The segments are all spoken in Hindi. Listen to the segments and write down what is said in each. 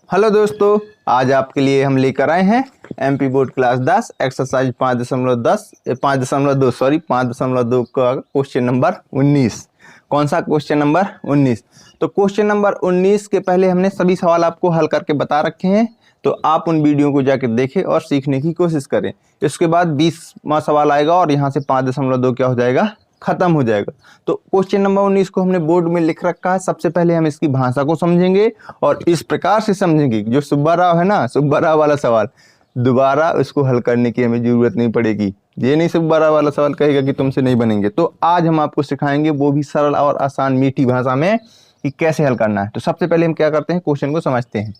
हेलो दोस्तों, आज आपके लिए हम लेकर आए हैं एमपी बोर्ड क्लास 10 एक्सरसाइज 5.2 का क्वेश्चन नंबर 19। कौन सा क्वेश्चन नंबर 19? तो क्वेश्चन नंबर 19 के पहले हमने सभी सवाल आपको हल करके बता रखे हैं, तो आप उन वीडियो को जाकर देखें और सीखने की कोशिश करें। इसके बाद 20वां सवाल आएगा और यहाँ से 5.2 क्या हो जाएगा, खत्म हो जाएगा। तो क्वेश्चन नंबर 19 को हमने बोर्ड में लिख रखा है। सबसे पहले हम इसकी भाषा को समझेंगे और इस प्रकार से समझेंगे जो सुब्बा राव है ना, सुब्बा राव वाला सवाल दोबारा उसको हल करने की हमें जरूरत नहीं पड़ेगी। ये नहीं सुब्बा राव वाला सवाल कहेगा कि तुमसे नहीं बनेंगे। तो आज हम आपको सिखाएंगे वो भी सरल और आसान मीठी भाषा में कि कैसे हल करना है। तो सबसे पहले हम क्या करते हैं, क्वेश्चन को समझते हैं।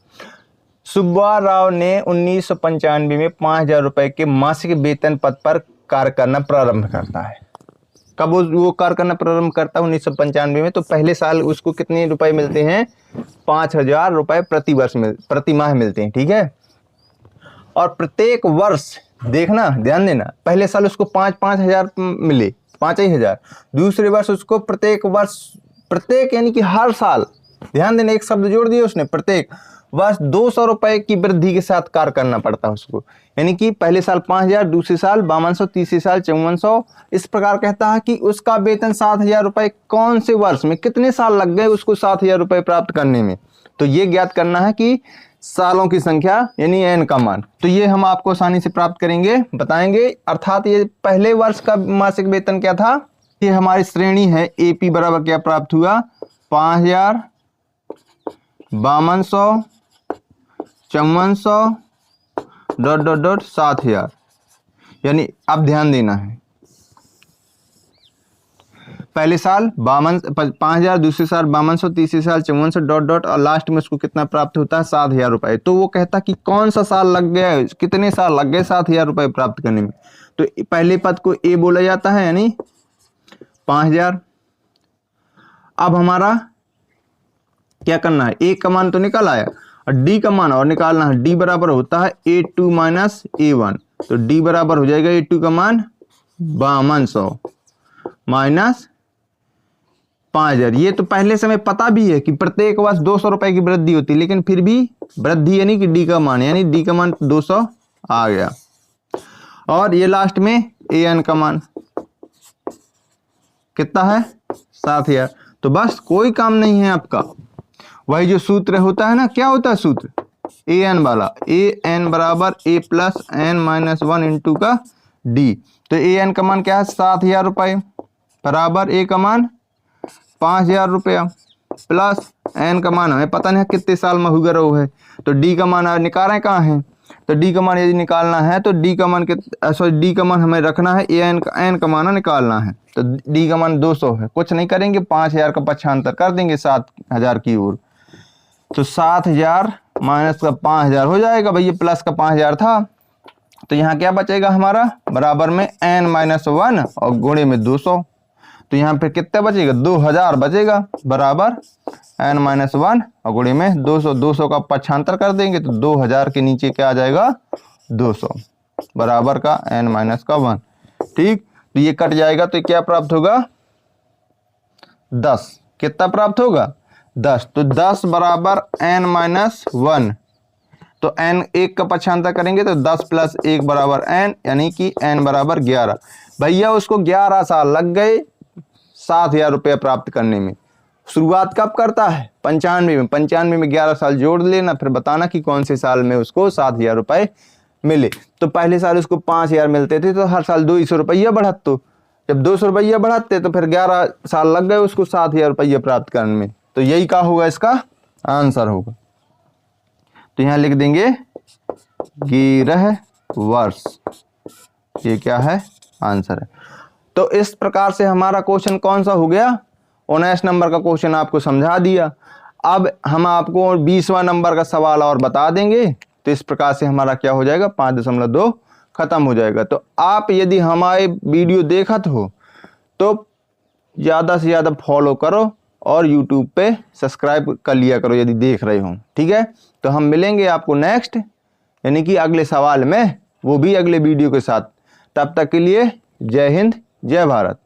सुब्बा राव ने 1995 में 5,000 रुपए के मासिक वेतन पद पर कार्य करना प्रारंभ करता है। कब वो कार्य करना प्रारंभ करता है? 1995 में। तो पहले साल उसको कितने रुपए मिलते हैं? 5,000 रुपए प्रति माह मिलते हैं। ठीक है। और प्रत्येक वर्ष देखना, ध्यान देना, पहले साल उसको 5,000 मिले, 5,000। दूसरे वर्ष उसको प्रत्येक यानी कि हर साल, ध्यान देना, एक शब्द जोड़ दिया उसने, प्रत्येक वर्ष 200 रुपए की वृद्धि के साथ कार्य करना पड़ता है उसको। यानी कि पहले साल 5,000, दूसरे साल 5200, तीसरे साल 5400। इस प्रकार कहता है कि उसका वेतन 7,000 रुपए कौन से वर्ष में, कितने साल लग गए उसको 7,000 रुपए प्राप्त करने में। तो ये ज्ञात करना है कि सालों की संख्या यानी n का मान। तो ये हम आपको आसानी से प्राप्त करेंगे, बताएंगे। अर्थात ये पहले वर्ष का मासिक वेतन क्या था, ये हमारी श्रेणी है AP बराबर क्या प्राप्त हुआ, 5,000, 5200, 5400 ... 7,000। यानी अब ध्यान देना है, पहले साल 5,000, दूसरे साल 5200, तीसरे साल 5400 ... और लास्ट में उसको कितना प्राप्त होता है, 7,000 रुपए। तो वो कहता कि कौन सा साल लग गया, कितने साल लग गए 7,000 रुपए प्राप्त करने में। तो पहले पद को A बोला जाता है, यानी 5,000। अब हमारा क्या करना है, A का मान तो निकल आया और D का मान और निकालना है। D बराबर होता है A2 माइनस A1। तो D बराबर हो जाएगा A2 का मान 5200 माइनस 5,000। ये तो पहले से हमें पता भी है कि प्रत्येक वर्ष 200 रुपए की वृद्धि होती है, लेकिन फिर भी वृद्धि यानी कि D का मान, यानी D का मान 200 आ गया। और ये लास्ट में AN का मान कितना है, 7,000। तो बस कोई काम नहीं है आपका। वही जो सूत्र होता है ना, क्या होता है सूत्र, AN वाला, AN बराबर A plus N minus 1 into का D। तो AN का मान क्या है, 7,000 रुपए बराबर A का मान 5,000 रुपया प्लस N का मान हमें पता नहीं कितने साल में हुआ रहो है। तो D का मान निकाल रहे हैं, कहाँ है, तो D का मान यदि निकालना है तो D का मान D का मान हमें रखना है, N का मान निकालना है। तो D का मान 200 है। कुछ नहीं करेंगे, 5,000 का पक्षांतर कर देंगे 7,000 की ओर। तो 7,000 माइनस का 5,000 हो जाएगा, भाई ये प्लस का 5,000 था। तो यहाँ क्या बचेगा हमारा, बराबर में N माइनस 1 और गुणे में 200। तो यहाँ पे कितना बचेगा, 2,000 बचेगा, बराबर N माइनस 1 और गुणे में 200। 200 का पक्षांतर कर देंगे तो 2,000 के नीचे क्या आ जाएगा, 200 बराबर का N माइनस का 1। ठीक, तो ये कट जाएगा तो क्या प्राप्त होगा, 10। कितना प्राप्त होगा, 10। तो 10 बराबर N माइनस 1। तो N 1 का पक्षांतर करेंगे तो 10 प्लस 1 बराबर N, यानी कि N बराबर 11। भैया उसको 11 साल लग गए 7,000 रुपये प्राप्त करने में। शुरुआत कब करता है, 95 में। 95 में 11 साल जोड़ लेना, फिर बताना कि कौन से साल में उसको 7,000 रुपये मिले। तो पहले साल उसको 5,000 मिलते थे, तो हर साल 200 रुपया बढ़त। जब 200 रुपया बढ़ाते तो फिर 11 साल लग गए उसको 7,000 रुपया प्राप्त करने में। तो यही क्या होगा, इसका आंसर होगा। तो यहां लिख देंगे 11 वर्ष, ये क्या है, आंसर है। तो इस प्रकार से हमारा क्वेश्चन कौन सा हो गया, 19 नंबर का क्वेश्चन आपको समझा दिया। अब हम आपको 20वां नंबर का सवाल और बता देंगे। तो इस प्रकार से हमारा क्या हो जाएगा, 5.2 खत्म हो जाएगा। तो आप यदि हमारे वीडियो देखत हो तो ज़्यादा से ज़्यादा फॉलो करो और YouTube पे सब्सक्राइब कर लिया करो यदि देख रहे हो। ठीक है, तो हम मिलेंगे आपको नेक्स्ट यानी कि अगले सवाल में, वो भी अगले वीडियो के साथ। तब तक के लिए जय हिंद, जय भारत।